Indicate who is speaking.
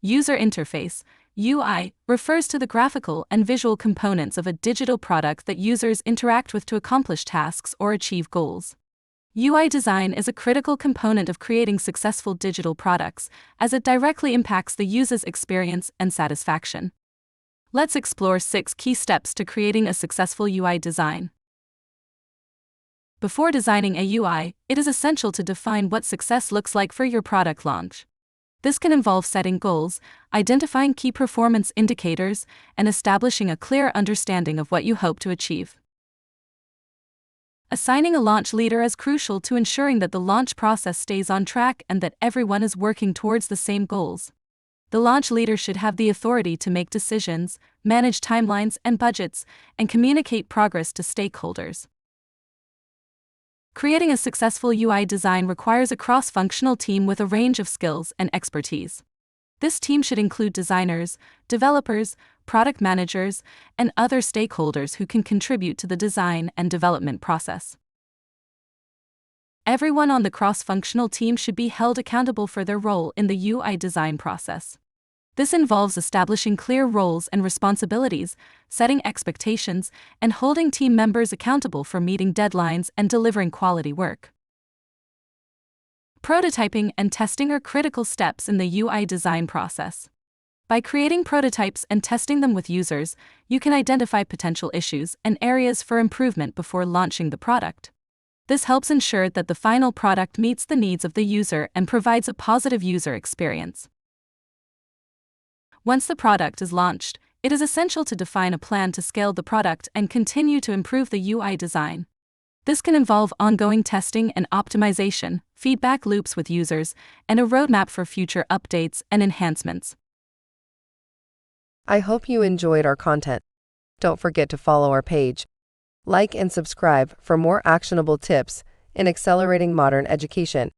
Speaker 1: User interface, UI, refers to the graphical and visual components of a digital product that users interact with to accomplish tasks or achieve goals. UI design is a critical component of creating successful digital products, as it directly impacts the user's experience and satisfaction. Let's explore 6 key steps to creating a successful UI design. Before designing a UI, it is essential to define what success looks like for your product launch. This can involve setting goals, identifying key performance indicators, and establishing a clear understanding of what you hope to achieve. Assigning a launch leader is crucial to ensuring that the launch process stays on track and that everyone is working towards the same goals. The launch leader should have the authority to make decisions, manage timelines and budgets, and communicate progress to stakeholders. Creating a successful UI design requires a cross-functional team with a range of skills and expertise. This team should include designers, developers, product managers, and other stakeholders who can contribute to the design and development process. Everyone on the cross-functional team should be held accountable for their role in the UI design process. This involves establishing clear roles and responsibilities, setting expectations, and holding team members accountable for meeting deadlines and delivering quality work. Prototyping and testing are critical steps in the UI design process. By creating prototypes and testing them with users, you can identify potential issues and areas for improvement before launching the product. This helps ensure that the final product meets the needs of the user and provides a positive user experience. Once the product is launched, it is essential to define a plan to scale the product and continue to improve the UI design. This can involve ongoing testing and optimization, feedback loops with users, and a roadmap for future updates and enhancements.
Speaker 2: I hope you enjoyed our content. Don't forget to follow our page, like and subscribe for more actionable tips in accelerating modern education.